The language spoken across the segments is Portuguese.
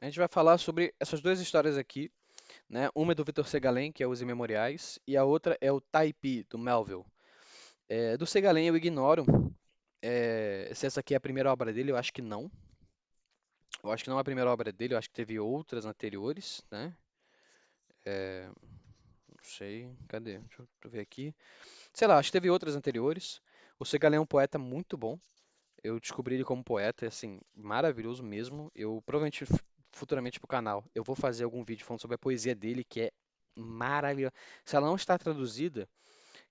A gente vai falar sobre essas duas histórias aqui, né? Uma é do Victor Segalen, que é Os Imemoriais, e a outra é o Taipi, do Melville. Do Segalen eu ignoro se essa aqui é a primeira obra dele, eu acho que não. Eu acho que não é a primeira obra dele, eu acho que teve outras anteriores, né? Não sei, cadê? Deixa eu ver aqui. Sei lá, acho que teve outras anteriores. O Segalen é um poeta muito bom. Eu descobri ele como poeta, assim, maravilhoso mesmo. Eu provavelmente futuramente pro canal eu vou fazer algum vídeo falando sobre a poesia dele, que é maravilhosa. Se ela não está traduzida,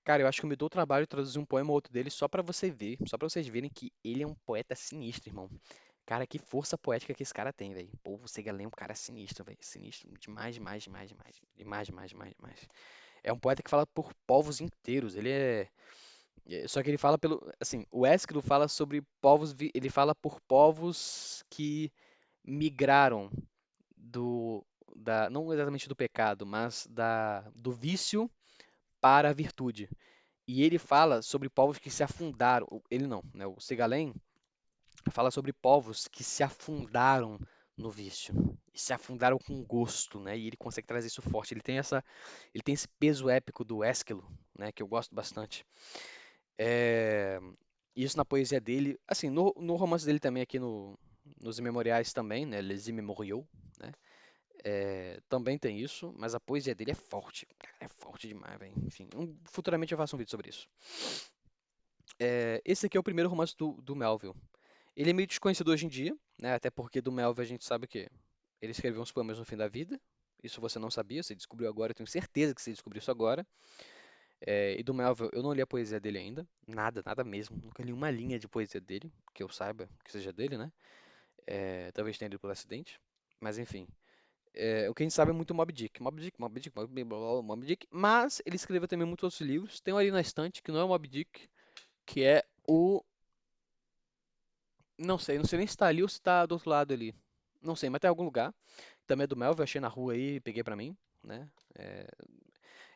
cara, eu acho que eu me dou o trabalho de traduzir um poema ou outro dele só pra você ver, só pra vocês verem que ele é um poeta sinistro, irmão. Cara, que força poética que esse cara tem, velho. Pô, o Segalé é um cara sinistro, velho. Sinistro demais, demais, demais, demais. Demais, demais, demais, demais. É um poeta que fala por povos inteiros. Só que ele fala pelo. Assim, o Ésquilo fala sobre povos. Ele fala por povos que migraram do. Não exatamente do pecado, mas do vício para a virtude. E ele fala sobre povos que se afundaram. Ele não, né? O Segalém fala sobre povos que se afundaram no vício. E se afundaram com gosto, né? E ele consegue trazer isso forte. Ele tem esse peso épico do Ésquilo, né? Que eu gosto bastante. É, isso na poesia dele, assim, no romance dele também aqui nos Memoriais também, né? Les Immémoriaux, né? Também tem isso, mas a poesia dele é forte, cara, é forte demais, velho. Enfim, futuramente eu faço um vídeo sobre isso. Esse aqui é o primeiro romance do Melville. Ele é meio desconhecido hoje em dia, né? Até porque do Melville a gente sabe que ele escreveu uns poemas no fim da vida. Isso você não sabia, você descobriu agora, eu tenho certeza que você descobriu isso agora. E do Melville, eu não li a poesia dele ainda. Nada, nada mesmo. Nunca li uma linha de poesia dele, que eu saiba que seja dele, né? Talvez tenha lido por acidente. Mas enfim. O que a gente sabe é muito Moby Dick. Moby Dick, Moby Dick, Moby, blá, blá, blá, Moby Dick. Mas ele escreveu também muitos outros livros. Tem um ali na estante que não é o Moby Dick, que é o. Não sei nem se tá ali ou se tá do outro lado ali. Não sei, mas tem algum lugar. Também é do Melville, achei na rua aí, peguei pra mim, né?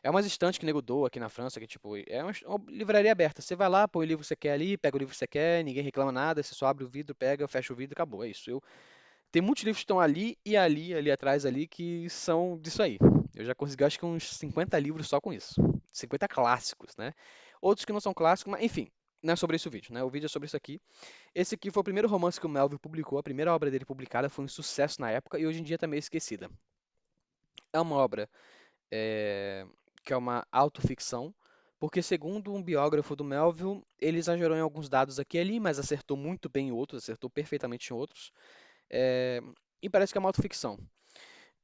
É umas estantes que nego doa aqui na França, que tipo, é uma livraria aberta. Você vai lá, põe o livro que você quer ali, pega o livro que você quer, ninguém reclama nada, você só abre o vidro, pega, fecha o vidro, acabou. É isso. Tem muitos livros que estão ali e ali, ali atrás ali, que são disso aí. Eu já consegui, acho que uns 50 livros só com isso. 50 clássicos, né? Outros que não são clássicos, mas enfim, não é sobre isso o vídeo, né? O vídeo é sobre isso aqui. Esse aqui foi o primeiro romance que o Melville publicou, a primeira obra dele publicada, foi um sucesso na época e hoje em dia tá meio esquecida. É uma obra é, que é uma autoficção, porque segundo um biógrafo do Melville, ele exagerou em alguns dados aqui e ali, mas acertou muito bem em outros, acertou perfeitamente em outros, é, e parece que é uma autoficção.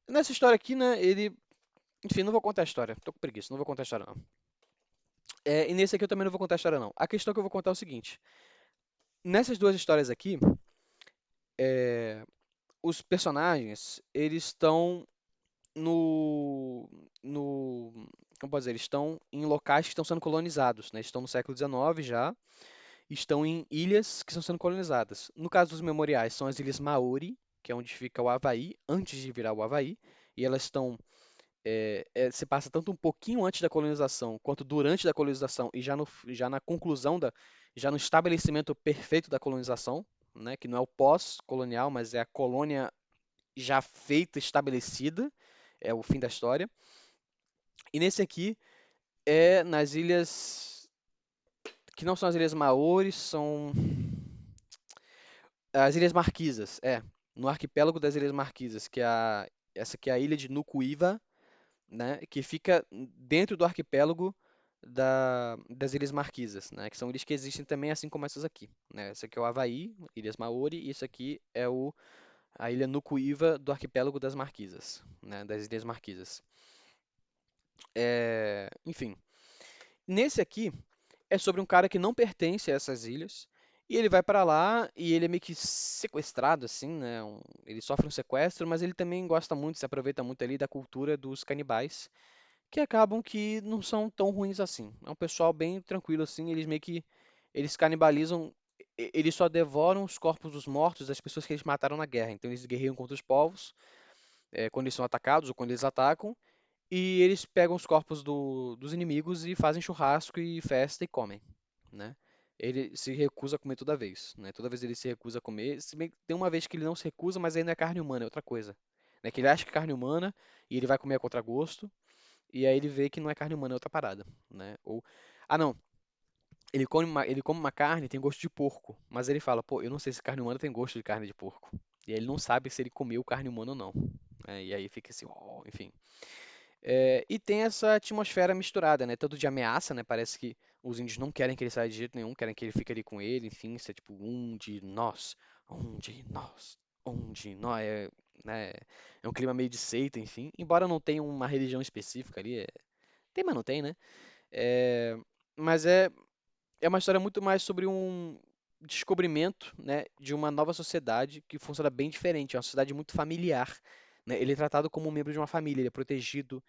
Nessa história aqui, né, enfim, não vou contar a história, tô com preguiça, não vou contar a história não. E nesse aqui eu também não vou contar a história não. A questão que eu vou contar é o seguinte, nessas duas histórias aqui, é, os personagens, eles estão no, como pode dizer, eles estão em locais que estão sendo colonizados, né? Estão no século XIX já, estão em ilhas que estão sendo colonizadas. No caso dos memoriais, são as ilhas Maori, que é onde fica o Havaí, antes de virar o Havaí, e elas estão, se passa tanto um pouquinho antes da colonização, quanto durante da colonização, e já na conclusão já no estabelecimento perfeito da colonização, né? Que não é o pós-colonial, mas é a colônia já feita, estabelecida, é o fim da história. E nesse aqui é nas ilhas que não são as ilhas Maori, são as ilhas Marquisas, no arquipélago das ilhas Marquisas, essa aqui é a ilha de Nukuiva, né, que fica dentro do arquipélago das Ilhas Marquisas, né, que são ilhas que existem também assim como essas aqui, né. Essa aqui é o Havaí, Ilhas Maori, e isso aqui é a ilha Nukuiva do arquipélago das Marquisas, né, das Ilhas Marquisas. Enfim, nesse aqui é sobre um cara que não pertence a essas ilhas. E ele vai para lá e ele é meio que sequestrado, assim, né? Ele sofre um sequestro, mas ele também gosta muito, se aproveita muito ali da cultura dos canibais, que acabam que não são tão ruins assim. É um pessoal bem tranquilo, assim, eles meio que eles canibalizam, eles só devoram os corpos dos mortos das pessoas que eles mataram na guerra. Então eles guerreiam contra os povos, quando eles são atacados ou quando eles atacam, e eles pegam os corpos dos inimigos e fazem churrasco e festa e comem, né? ele se recusa a comer toda vez, né? Toda vez ele se recusa a comer. Se bem que tem uma vez que ele não se recusa, mas aí não é carne humana, é outra coisa. Né? Que ele acha que é carne humana e ele vai comer a contragosto, e aí ele vê que não é carne humana, é outra parada, né? Ou, ah não, ele come uma carne e tem gosto de porco, mas ele fala, pô, eu não sei se carne humana tem gosto de carne de porco. E aí ele não sabe se ele comeu carne humana ou não. Né? E aí fica assim, ó, enfim. E tem essa atmosfera misturada, né? Tanto de ameaça, né? Parece que os índios não querem que ele saia de jeito nenhum, querem que ele fique ali com ele, enfim, isso é tipo um de nós, um de nós, né? É um clima meio de seita, enfim. Embora não tenha uma religião específica ali, tem, mas não tem, né? É, mas é uma história muito mais sobre um descobrimento, né, de uma nova sociedade que funciona bem diferente. É uma sociedade muito familiar, né? Ele é tratado como um membro de uma família, ele é protegido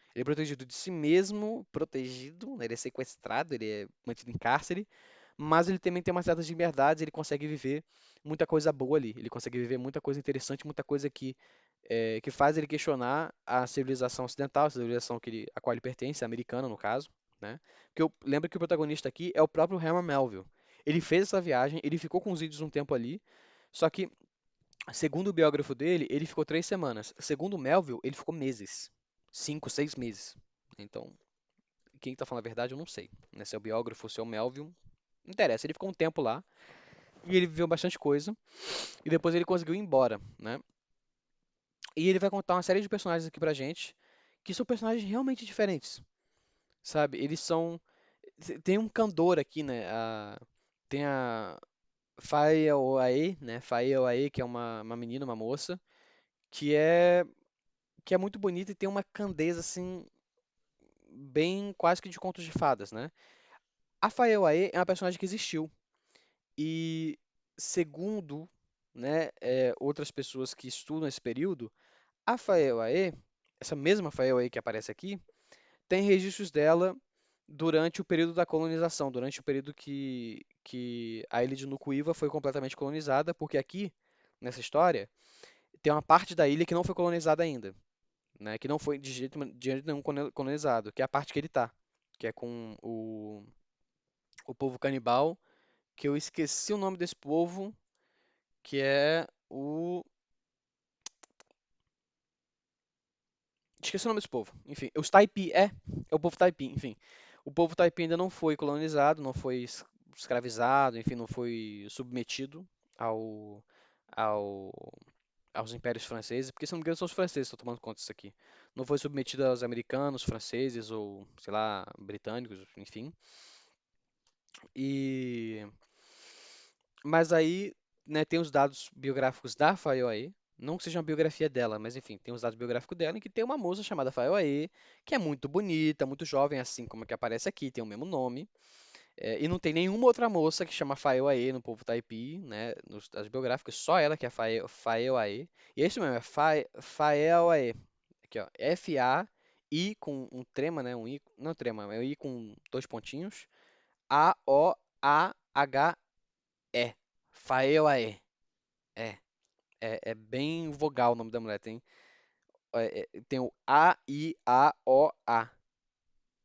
de si mesmo, protegido, né? Ele é sequestrado, ele é mantido em cárcere, mas ele também tem uma certas liberdades, ele consegue viver muita coisa boa ali, ele consegue viver muita coisa interessante, muita coisa que faz ele questionar a civilização ocidental, a civilização a qual ele pertence, a americana no caso, né? Porque eu lembro que o protagonista aqui é o próprio Herman Melville. Ele fez essa viagem, ele ficou com os índios um tempo ali, só que, segundo o biógrafo dele, ele ficou 3 semanas. Segundo o Melville, ele ficou meses. 5, 6 meses. Então, quem tá falando a verdade, eu não sei. Né? Se é o biógrafo, se é o Melville, não interessa. Ele ficou um tempo lá e ele viveu bastante coisa. E depois ele conseguiu ir embora, né? E ele vai contar uma série de personagens aqui pra gente, que são personagens realmente diferentes, sabe? Eles são. Tem um candor aqui, né? Tem a Faye Oae, né? Faye Oae, que é uma menina, uma moça, que é, que é muito bonita e tem uma candeza, assim, bem quase que de contos de fadas, né? A Faye Oae é uma personagem que existiu. E, segundo, né, outras pessoas que estudam esse período, a Faye Oae, essa mesma Faye Oae que aparece aqui, tem registros dela durante o período da colonização, durante o período que a ilha de Nukuíva foi completamente colonizada, porque aqui, nessa história, tem uma parte da ilha que não foi colonizada ainda, né? Que não foi de jeito nenhum colonizado, que é a parte que ele tá, que é com o povo canibal, que eu esqueci o nome desse povo, que é o... Esqueci o nome desse povo. Enfim, os Taipi, é o povo Taipi, enfim. O povo Taipi ainda não foi colonizado, não foi escravizado, enfim, não foi submetido ao, ao, aos impérios franceses, porque se não me engano são os franceses que estão tomando conta disso aqui. Não foi submetido aos americanos, franceses ou, sei lá, britânicos, enfim. E mas aí, né, tem os dados biográficos da Fayoaê, não que seja uma biografia dela, mas enfim, tem os dados biográficos dela em que tem uma moça chamada Fayoaê, que é muito bonita, muito jovem, assim como a que aparece aqui, tem o mesmo nome. E não tem nenhuma outra moça que chama Fayoaê no povo Taipi, né, nos dados biográficos, só ela que é Fayoaê. E é isso mesmo, é Fayoaê. Aqui, ó, F-A-I com um trema, né, um I, não trema, é um I com dois pontinhos, A-O-A-H-E. Faeoaê. É, é bem vogal o nome da mulher. Tem o A, I, A, O, A.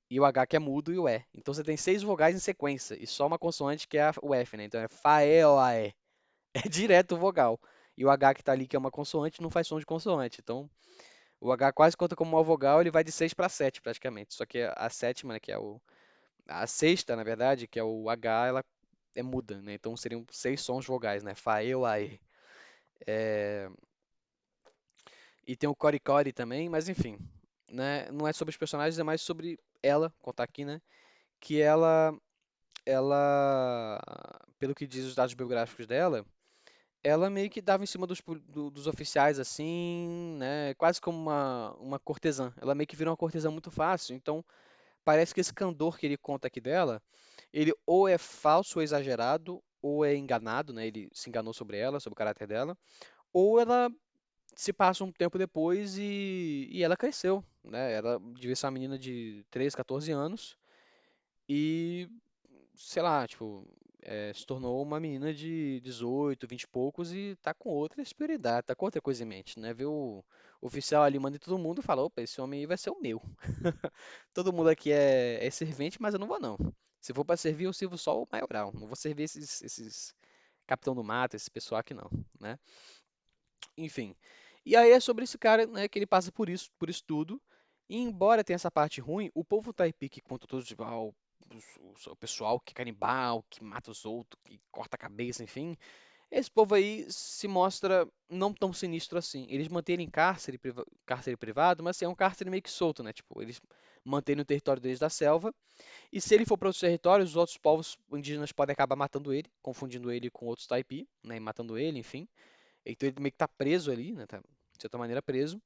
E o H que é mudo e o E. Então você tem 6 vogais em sequência. E só uma consoante que é o F, né? Então é Faeoaê. É direto vogal. E o H que tá ali, que é uma consoante, não faz som de consoante. Então o H quase conta como uma vogal, ele vai de 6 para 7 praticamente. Só que a sétima, né, que é a sexta, na verdade, que é o H, ela é muda, né? Então seriam 6 sons vogais, né? Faeoaê. É, E tem o Cory Cory também, mas enfim, né? Não é sobre os personagens, é mais sobre ela, contar aqui, né? Que ela, pelo que diz os dados biográficos dela, ela meio que dava em cima dos oficiais, assim, né? Quase como uma cortesã. Ela meio que virou uma cortesã muito fácil. Então, parece que esse candor que ele conta aqui dela, ele ou é falso ou exagerado, ou é enganado, né? Ele se enganou sobre ela, sobre o caráter dela, ou ela se passa um tempo depois e ela cresceu, né? Ela devia ser uma menina de 13, 14 anos e, sei lá, tipo, se tornou uma menina de 18, 20 e poucos e tá com outra prioridade, tá com outra coisa em mente, né? Vê o oficial ali manda em todo mundo e fala, opa, esse homem aí vai ser o meu. Todo mundo aqui é servente, mas eu não vou não. Se for para servir, eu sirvo só o maioral. Não vou servir esses capitão do mato, esse pessoal aqui não, né? Enfim. E aí é sobre esse cara, né, que ele passa por isso tudo. E embora tenha essa parte ruim, o povo Taipi que conta todos o pessoal que é canibal, que mata os outros, que corta a cabeça, enfim, esse povo aí se mostra não tão sinistro assim. Eles mantêm cárcere, cárcere privado, mas assim, é um cárcere meio que solto, né? Tipo, eles mantêm o território deles da selva. E se ele for para outros territórios, os outros povos indígenas podem acabar matando ele, confundindo ele com outros Taipi, né? E matando ele, enfim. Então ele meio que tá preso ali, né? Tá, de certa maneira preso.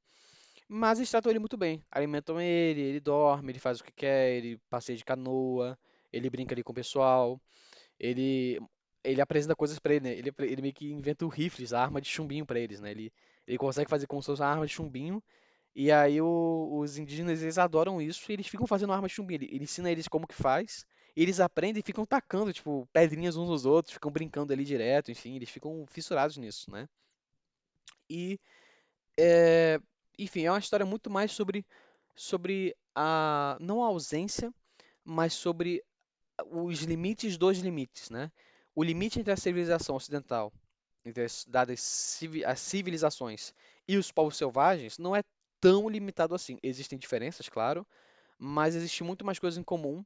Mas eles tratam ele muito bem. Alimentam ele, ele dorme, ele faz o que quer, ele passeia de canoa, ele brinca ali com o pessoal. Ele, ele apresenta coisas pra ele, né? Ele meio que inventa o rifles, a arma de chumbinho pra eles, né? Ele consegue fazer como se fosse uma arma de chumbinho. E aí os indígenas, eles adoram isso e eles ficam fazendo arma de chumbinho. Ele ensina eles como que faz. E eles aprendem e ficam tacando, tipo, pedrinhas uns nos outros, ficam brincando ali direto, enfim, eles ficam fissurados nisso, né? E, é, enfim, é uma história muito mais sobre não a ausência, mas sobre os limites dos limites, né? O limite entre a civilização ocidental, entre as civilizações e os povos selvagens, não é tão limitado assim. Existem diferenças, claro, mas existe muito mais coisas em comum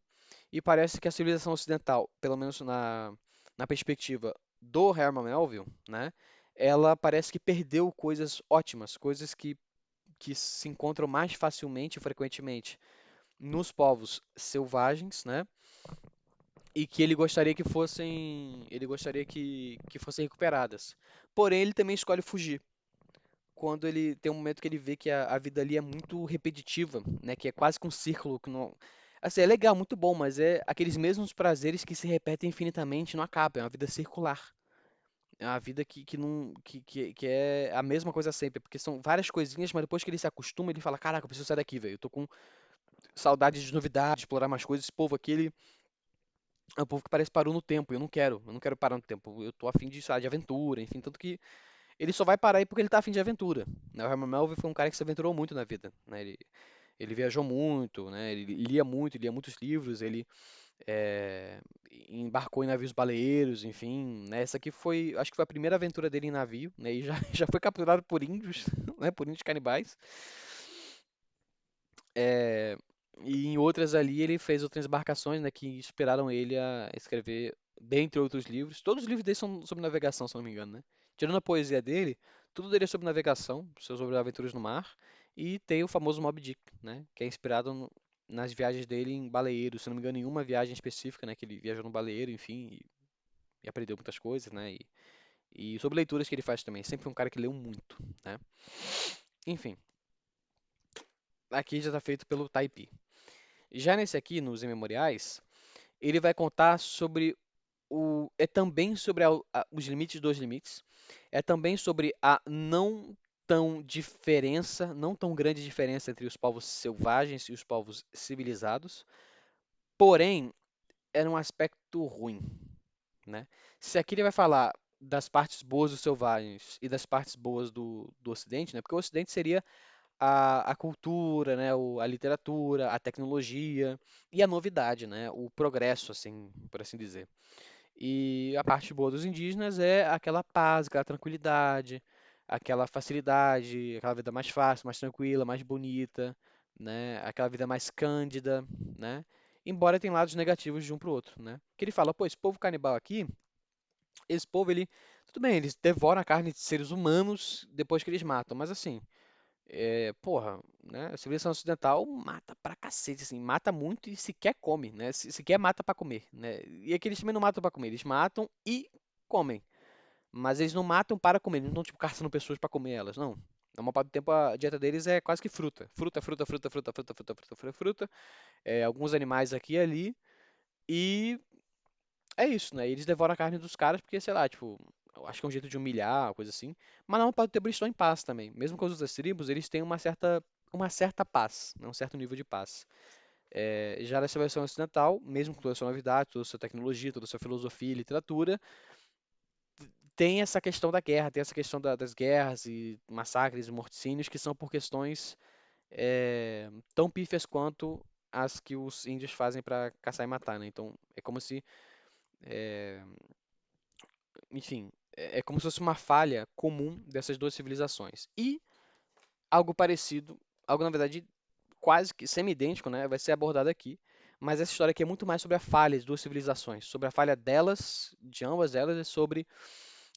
e parece que a civilização ocidental, pelo menos na perspectiva do Herman Melville, né? Ela parece que perdeu coisas ótimas, coisas que se encontram mais facilmente e frequentemente nos povos selvagens, né? E que ele gostaria que fossem recuperadas. Porém, ele também escolhe fugir. Quando ele tem um momento que ele vê que a vida ali é muito repetitiva, né? Que é quase que um círculo que não. Assim, é legal, muito bom, mas é aqueles mesmos prazeres que se repetem infinitamente, não acabam. É uma vida circular. É uma vida que não. Que é a mesma coisa sempre. Porque são várias coisinhas, mas depois que ele se acostuma, ele fala: Caraca, eu preciso sair daqui, velho. Eu tô com saudade de novidade, de explorar mais coisas. Esse povo aqui, ele é um povo que parece que parou no tempo. Eu não quero parar no tempo. Eu tô afim de, sabe, de aventura, enfim. Tanto que ele só vai parar aí porque ele tá afim de aventura, né? O Herman Melville foi um cara que se aventurou muito na vida, né? Ele viajou muito, né? Ele lia muitos livros, ele é, embarcou em navios baleeiros, enfim, né? Essa aqui foi, acho que foi a primeira aventura dele em navio, né? E já, já foi capturado por índios, né? Por índios canibais. É, e em outras ali ele fez outras embarcações, né? Que inspiraram ele a escrever, dentre outros livros. Todos os livros dele são sobre navegação, se eu não me engano, né? Tirando a poesia dele, tudo dele é sobre navegação, sobre aventuras no mar. E tem o famoso Moby Dick, né? Que é inspirado nas viagens dele em baleeiro, se não me engano, em uma viagem específica, né? Que ele viajou no baleeiro, enfim, e aprendeu muitas coisas, né? E sobre leituras que ele faz também. Sempre foi um cara que leu muito, né? Enfim, aqui já está feito pelo Taipi. Já nesse aqui, nos Imemoriais, ele vai contar sobre é também sobre os limites dos limites, é também sobre a não tão grande diferença entre os povos selvagens e os povos civilizados, porém, é um aspecto ruim, né? Se aqui ele vai falar das partes boas dos selvagens e das partes boas do Ocidente, né? Porque o Ocidente seria a cultura, né? A literatura, a tecnologia e a novidade, né? O progresso, assim, por assim dizer. E a parte boa dos indígenas é aquela paz, aquela tranquilidade, aquela facilidade, aquela vida mais fácil, mais tranquila, mais bonita, né? Aquela vida mais cândida, né? Embora tenha lados negativos de um para o outro, né? Que ele fala, pô, esse povo canibal aqui, esse povo, tudo bem, eles devoram a carne de seres humanos depois que eles matam, mas assim, porra, né? A civilização ocidental mata pra cacete, assim, mata muito e sequer come, né? Sequer mata pra comer, né? E aqui eles também não matam pra comer, eles matam e comem. Mas eles não matam para comer, eles não estão, tipo, caçando pessoas pra comer elas, não. A maior parte do tempo a dieta deles é quase que fruta. Fruta, fruta, fruta, fruta, fruta, fruta, fruta, fruta, fruta. Alguns animais aqui e ali. E é isso, né? Eles devoram a carne dos caras porque, sei lá, tipo, eu acho que é um jeito de humilhar, coisa assim. Mas na maior parte do tempo eles estão em paz também. Mesmo com as outras tribos, eles têm uma certa paz, né? Um certo nível de paz. Já nessa versão ocidental, mesmo com toda a sua novidade, toda a sua tecnologia, toda a sua filosofia e literatura, tem essa questão da guerra, tem essa questão das guerras e massacres e morticínios que são por questões tão pífias quanto as que os índios fazem para caçar e matar, né? Então é como se, é, enfim, é como se fosse uma falha comum dessas duas civilizações. E algo parecido, algo na verdade quase que semi-idêntico, né? Vai ser abordado aqui. Mas essa história aqui é muito mais sobre a falha de duas civilizações, sobre a falha delas, de ambas elas, e sobre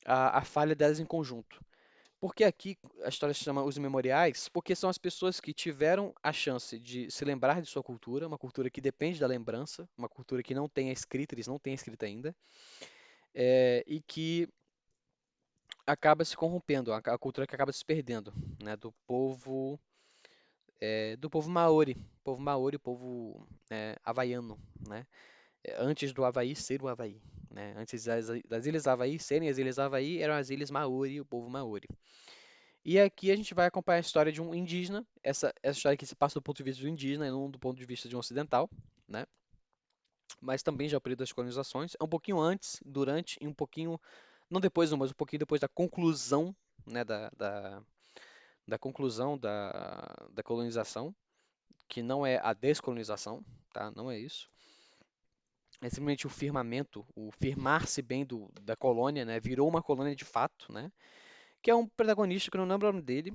a falha delas em conjunto. Porque aqui a história se chama Os Memoriais, porque são as pessoas que tiveram a chance de se lembrar de sua cultura, uma cultura que depende da lembrança, uma cultura que não tem a escrita, eles não têm a escrita ainda, e que acaba se corrompendo, a cultura que acaba se perdendo, né, do povo Maori, povo havaiano, né, antes do Havaí ser o Havaí, né, antes das Ilhas Havaí serem as Ilhas Havaí, eram as Ilhas Maori, o povo Maori. E aqui a gente vai acompanhar a história de um indígena, essa história aqui se passa do ponto de vista do indígena e não do ponto de vista de um ocidental, né? Mas também já é o período das colonizações, é um pouquinho antes, durante e um pouquinho, não depois, não, mas um pouquinho depois da conclusão, né, da conclusão da colonização, que não é a descolonização, tá? Não é isso. É simplesmente o firmamento, o firmar-se bem da colônia, né? Virou uma colônia de fato, né? Que é um protagonista que eu não lembro o nome dele.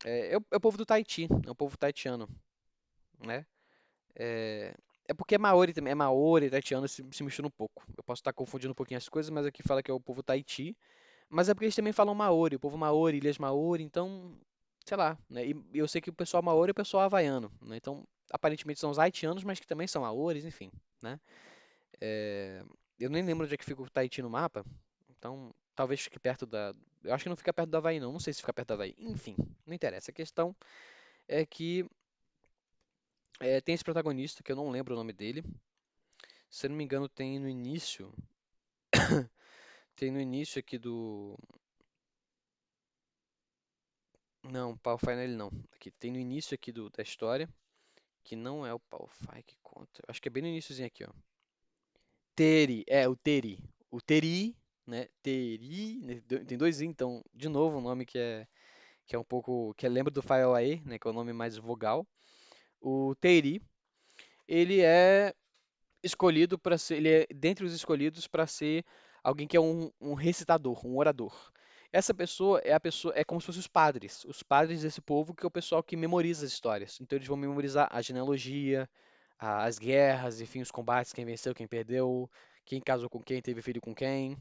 É o povo do Tahiti, é o povo taitiano, né? É, é porque é Maori também, é Maori, taitiano, se mistura um pouco. Eu posso estar confundindo um pouquinho as coisas, mas aqui fala que é o povo Tahiti. Mas é porque eles também falam Maori, o povo Maori, Ilhas Maori, então, sei lá, né? E eu sei que o pessoal Maori é o pessoal havaiano, né? Então, aparentemente são os haitianos, mas que também são Maoris, enfim, né? É, eu nem lembro onde é que fica o Tahiti no mapa, então talvez fique perto da. Eu acho que não fica perto do Havaí, não. Não sei se fica perto do Havaí. Enfim, não interessa. A questão é que tem esse protagonista, que eu não lembro o nome dele. Se eu não me engano, tem no início aqui do. Não, Paufai não é ele não. Aqui, tem no início aqui da história, que não é o Paufai que conta. Eu acho que é bem no iníciozinho aqui, ó. Teri, o Teri. O Teri, né? Teri, né, tem dois i, então, de novo, um nome que é um pouco, que lembra do Faiauaê, né, que é o nome mais vogal. O Teri, ele é escolhido para ser, ele é dentre os escolhidos para ser alguém que é um recitador, um orador. Essa pessoa é a pessoa, é como se fossem os padres desse povo, que é o pessoal que memoriza as histórias. Então eles vão memorizar a genealogia, as guerras, enfim, os combates, quem venceu, quem perdeu, quem casou com quem, teve filho com quem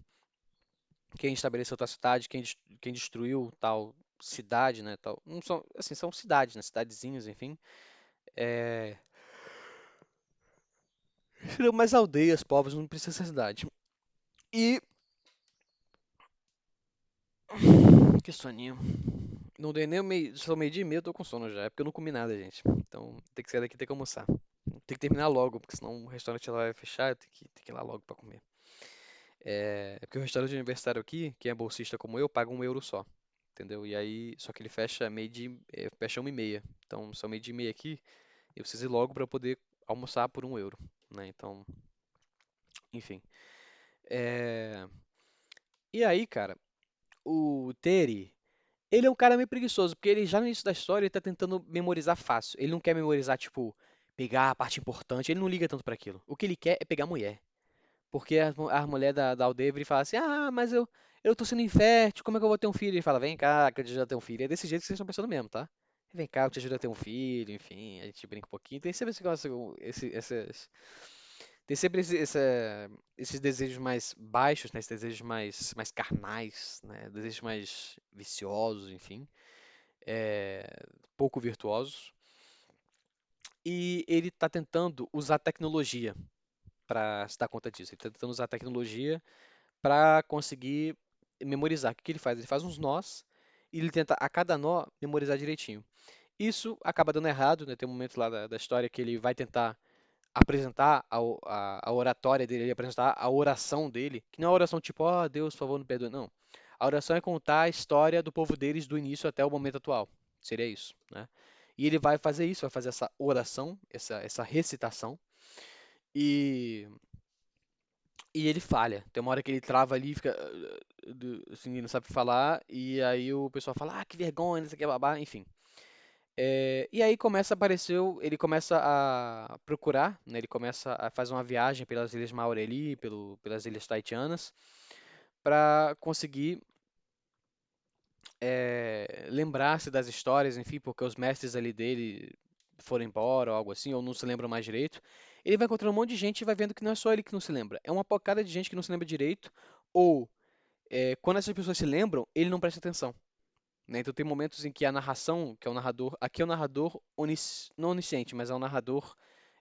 estabeleceu tal cidade, quem destruiu tal cidade, né, tal. Não são, assim, são cidades, né, cidadezinhas, enfim. É, seriam mais aldeias, povos, não precisa ser cidade. E que soninho. Não dei nem o meio, só meio-dia e meio, eu tô com sono já. É porque eu não comi nada, gente. Então tem que sair daqui e ter que almoçar. Tem que terminar logo, porque senão o restaurante lá vai fechar, eu tenho que ir lá logo pra comer. É porque o restaurante universitário aqui, quem é bolsista como eu, paga 1 euro só. Entendeu? E aí, só que ele fecha fecha 1h30. Então, são meio-dia e meia aqui, eu preciso ir logo pra eu poder almoçar por 1 euro, né? Então, enfim. É, E aí, cara, o Terry, ele é um cara meio preguiçoso, porque ele já no início da história ele tá tentando memorizar fácil. Ele não quer memorizar, tipo, pegar a parte importante, ele não liga tanto pra aquilo. O que ele quer é pegar a mulher. Porque a mulher da aldeia vira e fala assim: Ah, mas eu tô sendo infértil, como é que eu vou ter um filho? Ele fala: Vem cá, que eu te ajudo a ter um filho. É desse jeito que vocês estão pensando mesmo, tá? Vem cá, eu te ajudo a ter um filho, enfim, a gente brinca um pouquinho. Tem sempre tem sempre esses desejos mais baixos, né? Esses desejos mais carnais, né? Desejos mais viciosos, enfim, é, pouco virtuosos. E ele está tentando usar tecnologia para se dar conta disso. Ele está tentando usar tecnologia para conseguir memorizar. O que que ele faz? Ele faz uns nós e ele tenta a cada nó memorizar direitinho. Isso acaba dando errado, né? Tem um momento lá da história que ele vai tentar apresentar a oratória dele, ele apresentar a oração dele, que não é a oração tipo, ó Deus, por favor, me perdoe, não. A oração é contar a história do povo deles do início até o momento atual. Seria isso, né? E ele vai fazer isso, vai fazer essa oração, essa recitação, e, e ele falha. Tem uma hora que ele trava ali, fica assim, ele não sabe falar, e aí o pessoal fala, ah, que vergonha, isso aqui é babá, enfim. E aí começa a aparecer, ele começa a procurar, né? Ele começa a fazer uma viagem pelas Ilhas Maoreli, pelas Ilhas Tahitianas, para conseguir lembrar-se das histórias, enfim, porque os mestres ali dele foram embora ou algo assim, ou não se lembram mais direito. Ele vai encontrando um monte de gente e vai vendo que não é só ele que não se lembra, é uma pocada de gente que não se lembra direito, ou quando essas pessoas se lembram, ele não presta atenção. Né? Então tem momentos em que a narração, que é o narrador, aqui é o narrador não onisciente, mas é um narrador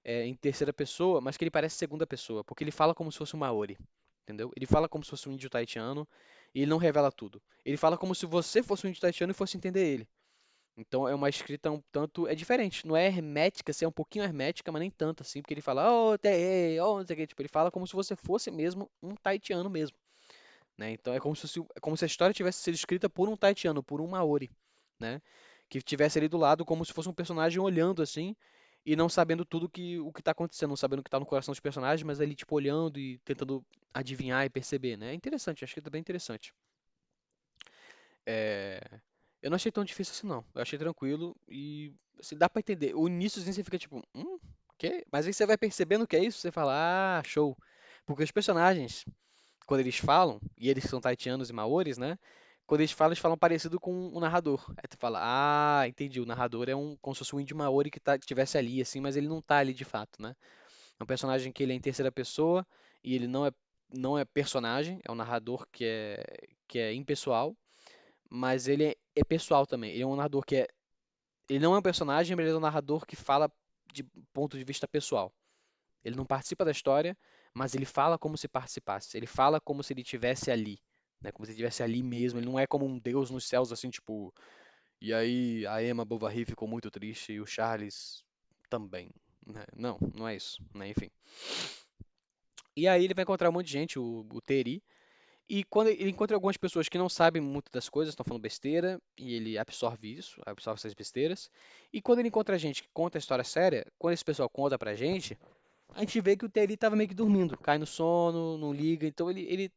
em terceira pessoa, mas que ele parece segunda pessoa, porque ele fala como se fosse um Maori, entendeu? Ele fala como se fosse um índio taitiano e ele não revela tudo. Ele fala como se você fosse um índio taitiano e fosse entender ele. Então é uma escrita um tanto, é diferente, não é hermética, assim, é um pouquinho hermética, mas nem tanto assim, porque ele fala, oh, te, oh, não sei o que, tipo, ele fala como se você fosse mesmo um taitiano mesmo, né? Então é como se a história tivesse sido escrita por um taitiano, por um Maori, né? Que tivesse ali do lado como se fosse um personagem olhando assim e não sabendo tudo o que tá acontecendo, não sabendo o que tá no coração dos personagens, mas ali tipo olhando e tentando adivinhar e perceber, né? É interessante, acho que é bem interessante. É, eu não achei tão difícil assim não. Eu achei tranquilo e assim, dá pra entender. O iníciozinho você fica tipo, quê? Mas aí você vai percebendo que é isso, você fala, show. Porque os personagens quando eles falam, e eles são taitianos e maoris, né? Quando eles falam parecido com o narrador. Aí tu fala, entendi, o narrador é como se fosse um índio maori que tivesse ali, assim, mas ele não tá ali de fato, né? É um personagem que ele é em terceira pessoa, e ele não é personagem, é um narrador que é impessoal, mas ele é pessoal também. Ele é um narrador ele não é um personagem, mas ele é um narrador que fala de ponto de vista pessoal. Ele não participa da história, mas ele fala como se participasse. Ele fala como se ele estivesse ali, né? Como se ele estivesse ali mesmo. Ele não é como um deus nos céus, assim, tipo. E aí a Emma Bovary ficou muito triste e o Charles também, né? Não, não é isso, né? Enfim. E aí ele vai encontrar um monte de gente, o Terry. E quando ele encontra algumas pessoas que não sabem muito das coisas, estão falando besteira, e ele absorve isso, absorve essas besteiras. E quando ele encontra gente que conta a história séria, quando esse pessoal conta pra gente, a gente vê que o Terry tava meio que dormindo, cai no sono, não liga, então ele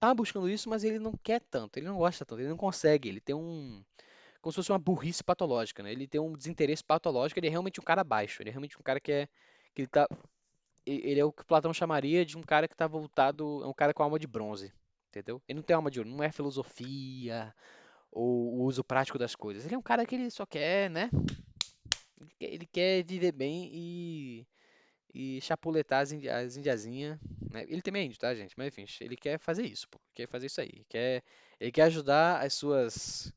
tá buscando isso, mas ele não quer tanto, ele não gosta tanto, ele não consegue, ele tem como se fosse uma burrice patológica, né? Ele tem um desinteresse patológico, ele é realmente um cara baixo, ele é realmente um cara que ele tá, ele é o que Platão chamaria de um cara que tá voltado, é um cara com alma de bronze, entendeu? Ele não tem alma de ouro, não é filosofia ou o uso prático das coisas, ele é um cara que ele só quer, né? Ele quer viver bem e chapuletar as indiazinhas, né? Ele também é índio, tá, gente? Mas enfim, ele quer fazer isso, pô. Quer fazer isso aí. Ele quer ajudar as suas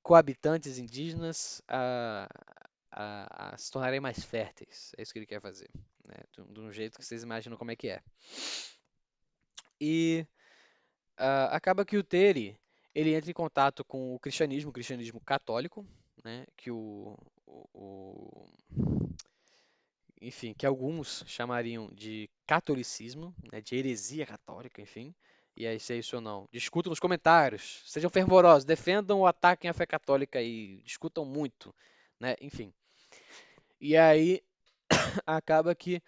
coabitantes indígenas a se tornarem mais férteis. É isso que ele quer fazer, né? De um jeito que vocês imaginam como é que é. E acaba que o Terry, ele entra em contato com o cristianismo católico, né? Enfim, que alguns chamariam de catolicismo, né, de heresia católica, enfim. E aí, se é isso ou não, discutam nos comentários, sejam fervorosos, defendam ou ataquem a fé católica e discutam muito, né? Enfim. E aí acaba que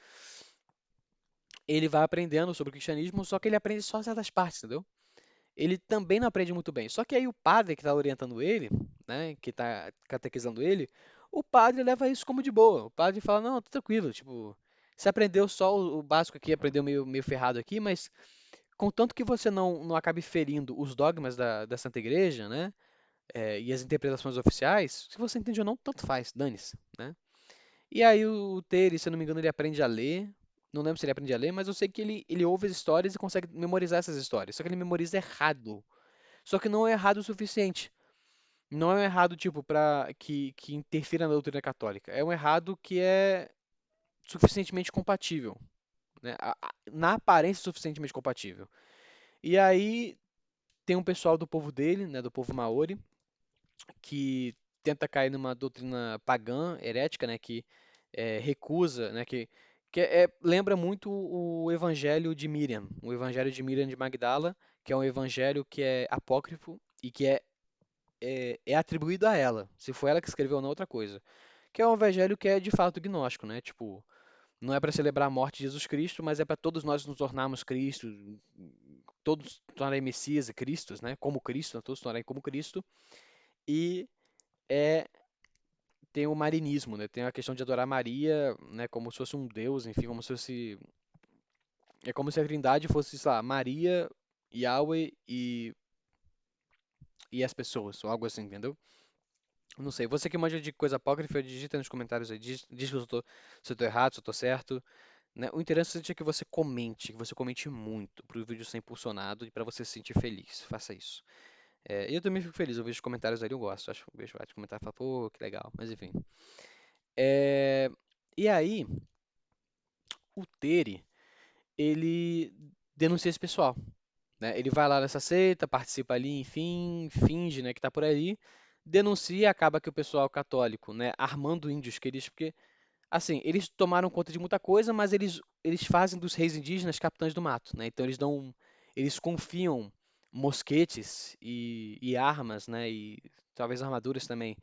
ele vai aprendendo sobre o cristianismo, só que ele aprende só certas partes, entendeu? Ele também não aprende muito bem. Só que aí o padre que está orientando ele, né, que está catequizando ele, o padre leva isso como de boa. O padre fala, não, tá tranquilo, tipo, você aprendeu só o básico aqui, aprendeu meio ferrado aqui, mas contanto que você não acabe ferindo os dogmas da Santa Igreja, né, e as interpretações oficiais, se você entende ou não, tanto faz, dane-se, né. E aí o Terry, se eu não me engano, ele aprende a ler. Não lembro se ele aprende a ler, mas eu sei que ele ouve as histórias e consegue memorizar essas histórias. Só que ele memoriza errado. Só que não é errado o suficiente. Não é um errado, tipo, que interfira na doutrina católica. É um errado que é suficientemente compatível, né? Na aparência, suficientemente compatível. E aí tem um pessoal do povo dele, né, do povo Maori, que tenta cair numa doutrina pagã, herética, né, que recusa, né, lembra muito o Evangelho de Miriam, o Evangelho de Miriam de Magdala, que é um evangelho que é apócrifo e que é atribuído a ela. Se foi ela que escreveu ou não, outra coisa. Que é um evangelho que é de fato gnóstico, né? Tipo, não é para celebrar a morte de Jesus Cristo, mas é para todos nós nos tornarmos Cristo, todos tornarem Messias e Cristos, né? Como Cristo, né? Todos tornarem como Cristo. E é tem o marianismo, né? Tem a questão de adorar Maria, né? Como se fosse um deus, enfim, como se fosse. É como se a Trindade fosse, sei lá, Maria, Yahweh e as pessoas, ou algo assim, entendeu? Não sei. Você que manja de coisa apócrifa, digita nos comentários aí. Diz se eu tô errado, se eu tô certo. Né? O interessante é que você comente muito, para o vídeo ser impulsionado e para você se sentir feliz. Faça isso. E eu também fico feliz, eu vejo os comentários ali, eu gosto. Acho, eu vejo vários comentários e falo, pô, que legal. Mas enfim. É, e aí, o Tere, ele denuncia esse pessoal, né? Ele vai lá nessa seita, participa ali, enfim, finge, né, que tá por ali, denuncia, acaba que o pessoal católico, né, armando índios que eles, porque assim, eles tomaram conta de muita coisa, mas eles fazem dos reis indígenas capitães do mato, né? Então eles confiam mosquetes e armas, né? E talvez armaduras também.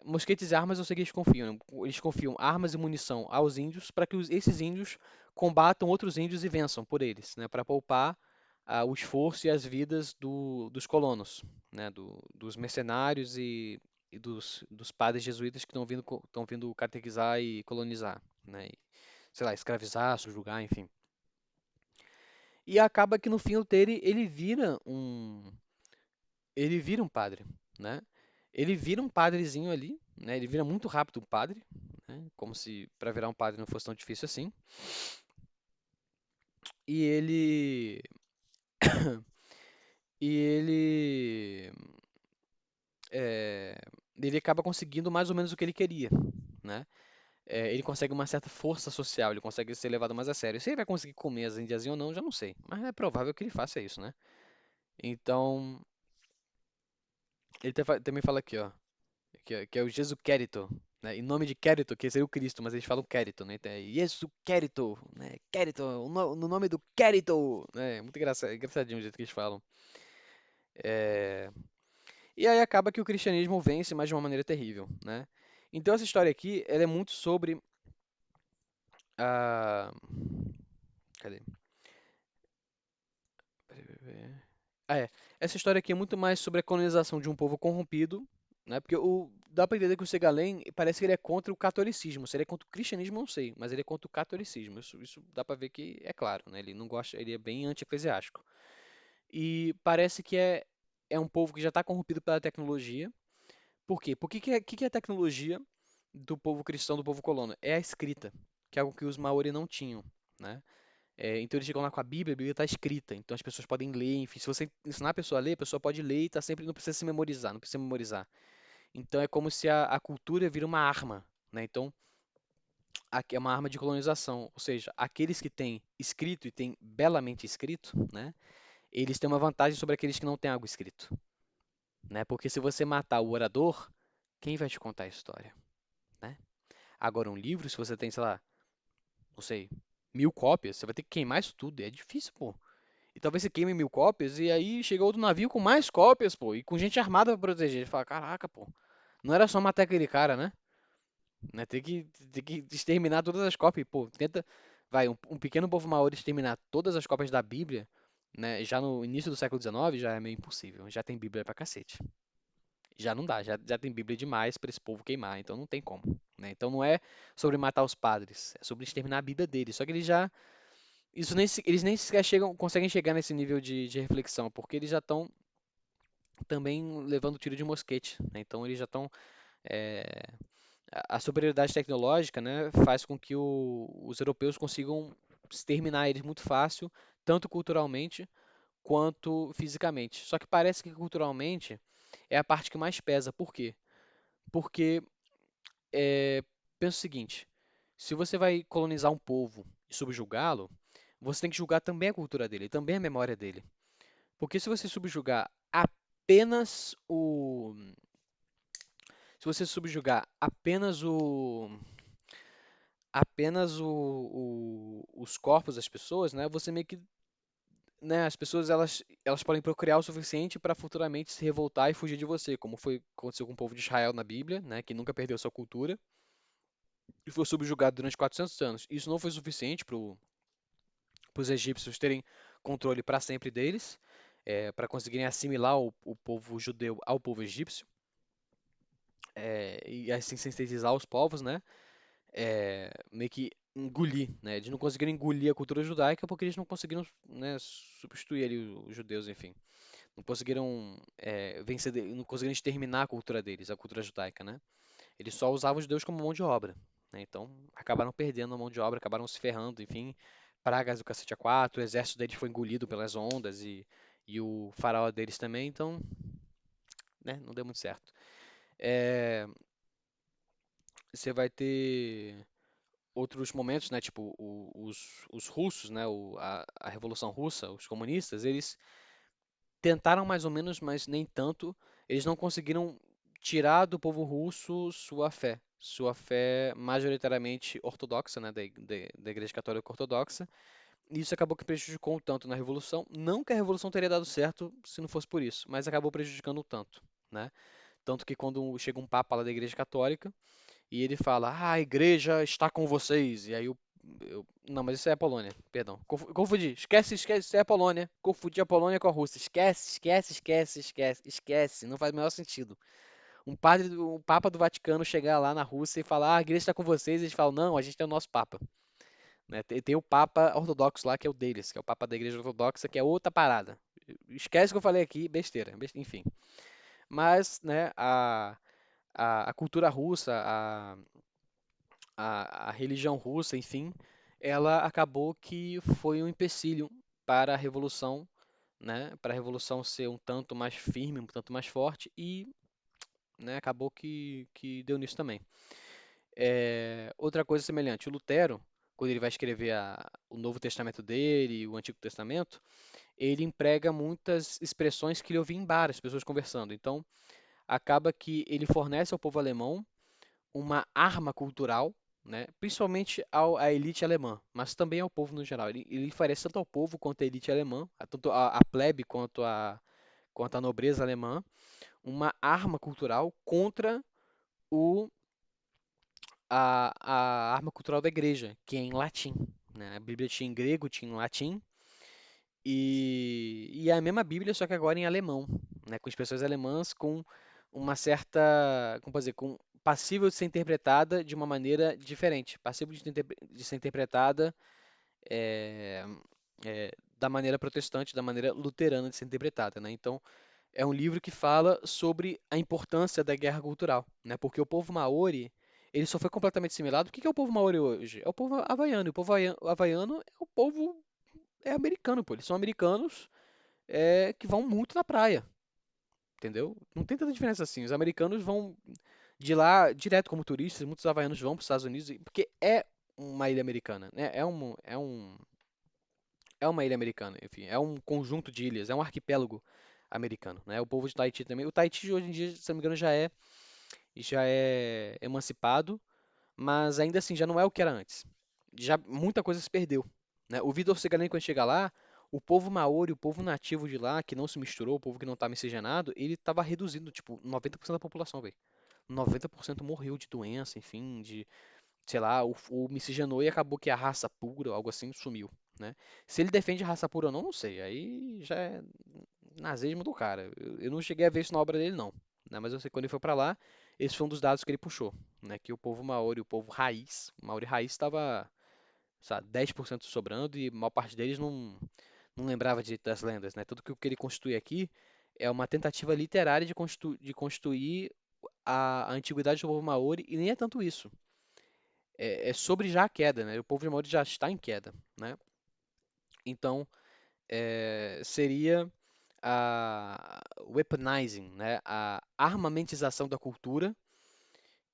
Mosquetes e armas eu sei que eles confiam, né? Eles confiam armas e munição aos índios para que esses índios combatam outros índios e vençam por eles, né? Para poupar o esforço e as vidas dos colonos, né? Dos mercenários e dos padres jesuítas que estão vindo catequizar e colonizar, né? E, sei lá, escravizar, subjugar, enfim. E acaba que no fim o Teri ele vira um padre, né? Ele vira um padrezinho ali, né? Ele vira muito rápido um padre, né? Como se para virar um padre não fosse tão difícil assim. E ele e ele é, ele acaba conseguindo mais ou menos o que ele queria, né? Ele consegue uma certa força social, ele consegue ser levado mais a sério. Se ele vai conseguir comer as indiazinhas ou não, já não sei. Mas é provável que ele faça isso, né? Então, ele também fala aqui, ó. Que é o Jesus Quérito, né? Em nome de Quérito, que seria o Cristo, mas eles falam Quérito, né? Então é Jesus Quérito, né? Quérito, no nome do Quérito, né? Muito engraçadinho o jeito que eles falam. É, E aí acaba que o cristianismo vence, mas de uma maneira terrível, né? Então essa história aqui, ela é muito sobre a... Cadê? Essa história aqui é muito mais sobre a colonização de um povo corrompido, né? Porque dá pra entender que o Segalém parece que ele é contra o catolicismo. Se ele é contra o cristianismo, eu não sei, mas ele é contra o catolicismo. Isso dá pra ver que é claro, né? Ele não gosta, ele é bem anti-eclesiástico. E parece que é um povo que já está corrompido pela tecnologia. Por quê? Porque que é a tecnologia do povo cristão, do povo colono? É a escrita, que é algo que os Maori não tinham, né? Então eles chegam lá com a Bíblia está escrita, então as pessoas podem ler, enfim, se você ensinar a pessoa a ler, a pessoa pode ler e tá sempre, não precisa se memorizar, não precisa memorizar. Então é como se a cultura vira uma arma, né? Então aqui é uma arma de colonização, ou seja, aqueles que têm escrito e têm belamente escrito, né? Eles têm uma vantagem sobre aqueles que não têm algo escrito, né? Porque se você matar o orador, quem vai te contar a história, né? Agora um livro, se você tem, sei lá, não sei, 1.000 cópias, você vai ter que queimar isso tudo, é difícil, pô. E talvez você queime 1.000 cópias e aí chega outro navio com mais cópias, pô, e com gente armada pra proteger. Ele fala, caraca, pô, não era só matar aquele cara, né? Tem que exterminar todas as cópias. Pô, tenta, vai, um pequeno povo maori exterminar todas as cópias da Bíblia, né? Já no início do século XIX já é meio impossível. Já tem Bíblia pra cacete. Já não dá, já tem Bíblia demais pra esse povo queimar, então não tem como, né? Então não é sobre matar os padres, é sobre exterminar a Bíblia deles. Só que eles nem sequer conseguem chegar nesse nível de reflexão, porque eles já estão também levando tiro de mosquete, né? Então eles já estão. é, a superioridade tecnológica, né, faz com que os europeus consigam exterminar eles muito fácil, tanto culturalmente quanto fisicamente. Só que parece que culturalmente é a parte que mais pesa. Por quê? Porque pensa o seguinte: se você vai colonizar um povo e subjugá-lo, você tem que julgar também a cultura dele, também a memória dele. Porque se você subjugar apenas o. Se você subjugar os corpos das pessoas, né, você meio que, né, as pessoas elas podem procriar o suficiente para futuramente se revoltar e fugir de você, como aconteceu com o povo de Israel na Bíblia, né, que nunca perdeu sua cultura e foi subjugado durante 400 anos. Isso não foi suficiente para os egípcios terem controle para sempre deles, para conseguirem assimilar o povo judeu ao povo egípcio. e assim sintetizar os povos, né? Meio que engolir, né? Eles não conseguiram engolir a cultura judaica porque eles não conseguiram, né, substituir ali os judeus, enfim. Não conseguiram vencer, não conseguiram exterminar a cultura deles, a cultura judaica, né? Eles só usavam os judeus como mão de obra, né? Então acabaram perdendo a mão de obra, acabaram se ferrando, enfim. Pragas do cacete a quatro, o exército deles foi engolido pelas ondas e o faraó deles também, então, né, não deu muito certo. É, você vai ter outros momentos, né, tipo os russos, né, a Revolução Russa, os comunistas, eles tentaram mais ou menos, mas nem tanto. Eles não conseguiram tirar do povo russo sua fé majoritariamente ortodoxa, né, da Igreja Católica Ortodoxa. E isso acabou que prejudicou um tanto na Revolução. Não que a Revolução teria dado certo se não fosse por isso, mas acabou prejudicando um tanto, né? Tanto que quando chega um papa lá da Igreja Católica e ele fala, ah, a Igreja está com vocês, e aí não, mas isso é a Polônia, perdão. Confundi. Esquece, isso é a Polônia. Confundi a Polônia com a Rússia. Esquece. Não faz o menor sentido. Um Papa do Vaticano chegar lá na Rússia e falar, ah, a igreja está com vocês, e eles falam, não, a gente tem o nosso Papa. Né? Tem o Papa ortodoxo lá, que é o deles, que é o Papa da Igreja Ortodoxa, que é outra parada. Esquece o que eu falei aqui, besteira, enfim. Mas, né, a cultura russa, a religião russa, enfim, ela acabou que foi um empecilho para a revolução, né? Para a revolução ser um tanto mais firme, um tanto mais forte e, né, acabou que deu nisso também. Outra coisa semelhante, o Lutero, quando ele vai escrever o Novo Testamento dele e o Antigo Testamento, ele emprega muitas expressões que ele ouvia em bar, as pessoas conversando. Então, acaba que ele fornece ao povo alemão uma arma cultural, né, principalmente à elite alemã, mas também ao povo no geral. Ele oferece tanto ao povo quanto à elite alemã, tanto a plebe quanto a nobreza alemã, uma arma cultural contra o, a arma cultural da igreja, que é em latim. Né? A Bíblia tinha em grego, tinha em latim, e é a mesma Bíblia, só que agora em alemão, né? Com expressões alemãs, com uma certa, como posso dizer, com passível de ser interpretada de uma maneira diferente, passível de ser interpretada é, da maneira protestante, da maneira luterana de ser interpretada, né? Então, é um livro que fala sobre a importância da guerra cultural, né? Porque o povo Maori, ele só foi completamente assimilado. O que que é o povo Maori hoje? É o povo havaiano. E o povo havaiano é o povo americano, pô. Eles são americanos que vão muito na praia, entendeu? Não tem tanta diferença assim. Os americanos vão de lá direto como turistas, muitos havaianos vão para os Estados Unidos, porque é uma ilha americana, né? É uma ilha americana, enfim, é um conjunto de ilhas, é um arquipélago americano, né? O povo de Tahiti também. O Tahiti hoje em dia, se não me engano, já é emancipado, mas ainda assim já não é o que era antes. Já muita coisa se perdeu, né? O Vitor Seganen, quando chega lá, o povo maori, o povo nativo de lá, que não se misturou, o povo que não tá miscigenado, ele tava reduzindo, tipo, 90% da população, velho. 90% morreu de doença, enfim, de, sei lá, o miscigenou e acabou que a raça pura, algo assim, sumiu, né? Se ele defende raça pura ou não, não sei. Aí já é nazismo do cara. Eu não cheguei a ver isso na obra dele, não. Né? Mas eu sei que quando ele foi pra lá, esse foi um dos dados que ele puxou, né? Que o povo maori, o povo raiz, o maori raiz estava, sabe, 10% sobrando e a maior parte deles não lembrava direito das lendas, né? Tudo que o que ele constitui aqui é uma tentativa literária de constituir a antiguidade do povo maori e nem é tanto isso. É sobre já a queda, né? O povo de Maori já está em queda, né? Então, seria a weaponizing, né? A armamentização da cultura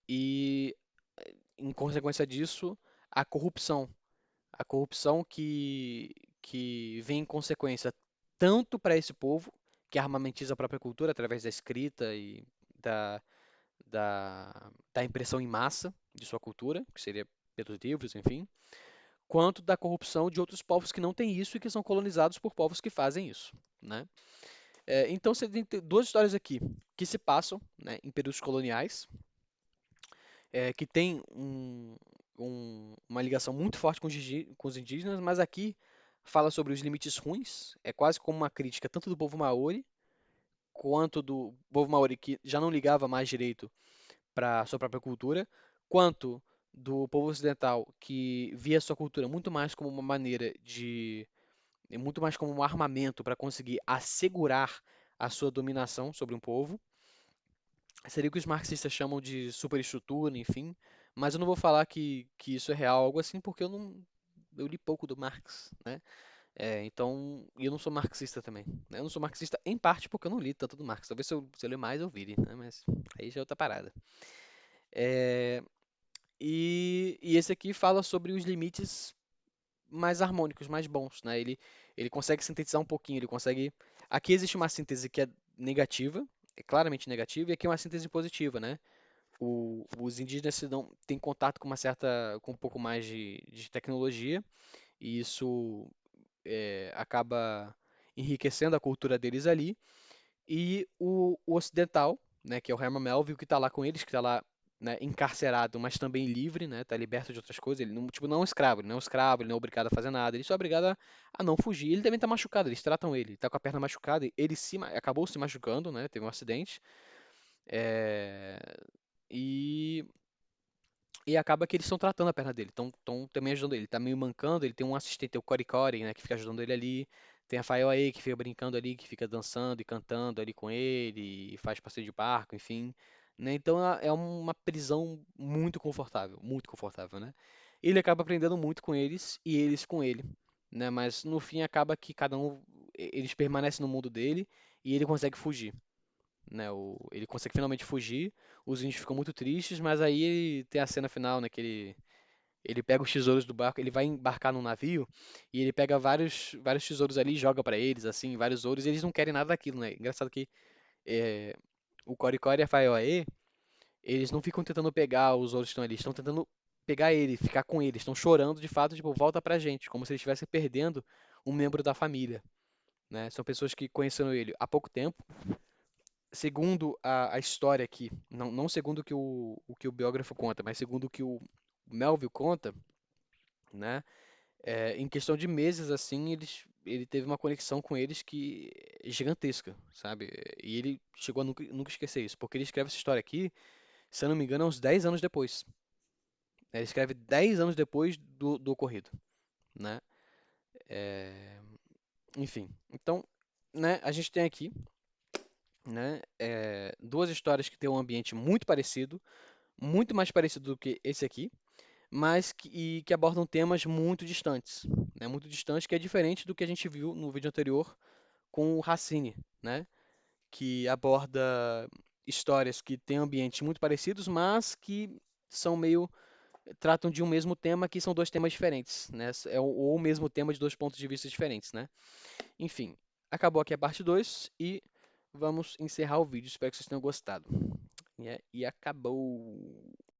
e, em consequência disso, a corrupção. A corrupção que vem em consequência tanto para esse povo, que armamentiza a própria cultura através da escrita e da, da impressão em massa de sua cultura, que seria pelos livros, enfim, quanto da corrupção de outros povos que não têm isso e que são colonizados por povos que fazem isso, né? Então você tem duas histórias aqui que se passam, né, em períodos coloniais, que tem uma ligação muito forte com os indígenas, mas aqui fala sobre os limites ruins, é quase como uma crítica tanto do povo maori quanto do povo maori que já não ligava mais direito para sua própria cultura, quanto do povo ocidental que via sua cultura muito mais como uma maneira de, muito mais como um armamento para conseguir assegurar a sua dominação sobre um povo. Seria o que os marxistas chamam de superestrutura, enfim. Mas eu não vou falar que isso é real, algo assim, porque eu li pouco do Marx, né? Então, e eu não sou marxista também, né? Eu não sou marxista em parte porque eu não li tanto do Marx. Talvez se eu ler mais eu vire, né? Mas aí já é outra parada. É, e esse aqui fala sobre os limites mais harmônicos, mais bons, né? Ele consegue sintetizar um pouquinho, ele consegue. Aqui existe uma síntese que é negativa, é claramente negativa, e aqui é uma síntese positiva, né? Os indígenas têm contato com uma certa, com um pouco mais de tecnologia, e isso acaba enriquecendo a cultura deles ali. E o ocidental, né, que é o Herman Melville, que está lá com eles, que está lá, né, encarcerado, mas também livre, né, tá liberto de outras coisas. Ele não, tipo, não é um escravo, ele não é um escravo, ele não é obrigado a fazer nada, ele só é obrigado a não fugir. Ele também está machucado, eles tratam ele, ele tá com a perna machucada, ele acabou se machucando, né, teve um acidente. É, e e acaba que eles estão tratando a perna dele, estão também ajudando ele. Ele tá meio mancando, ele tem um assistente, o Cory Cory, né, que fica ajudando ele ali. Tem a Fayoe que fica brincando ali, que fica dançando e cantando ali com ele, e faz passeio de barco, enfim. Né? Então é uma prisão muito confortável, né? Ele acaba aprendendo muito com eles e eles com ele, né? Mas no fim acaba que cada um, eles permanecem no mundo dele e ele consegue fugir, né? Ele consegue finalmente fugir. Os índios ficam muito tristes, mas aí ele tem a cena final, né? Que ele pega os tesouros do barco, ele vai embarcar num navio e ele pega vários tesouros ali e joga pra eles, assim, vários ouros, e eles não querem nada daquilo, né? Engraçado que é, o Coricó e a Faioé, eles não ficam tentando pegar os ouros que estão ali, estão tentando pegar ele, ficar com ele, estão chorando de fato, tipo, volta pra gente, como se eles estivessem perdendo um membro da família, né? São pessoas que conheceram ele há pouco tempo, segundo a história aqui, não segundo o que o biógrafo conta, mas segundo o que o Melville conta, né? Em questão de meses, assim, ele teve uma conexão com eles que é gigantesca, sabe? E ele chegou a nunca esquecer isso, porque ele escreve essa história aqui, se eu não me engano, há uns 10 anos depois. Né? Ele escreve 10 anos depois do ocorrido, né? É, enfim, então, né, a gente tem aqui, né, duas histórias que têm um ambiente muito parecido, muito mais parecido do que esse aqui, mas que abordam temas muito distantes, né? Muito distantes, que é diferente do que a gente viu no vídeo anterior com o Racine, né? Que aborda histórias que têm ambientes muito parecidos, mas que são meio tratam de um mesmo tema, que são dois temas diferentes, né? Ou o mesmo tema de dois pontos de vista diferentes, né? Enfim, acabou aqui a parte 2 e vamos encerrar o vídeo. Espero que vocês tenham gostado. E acabou.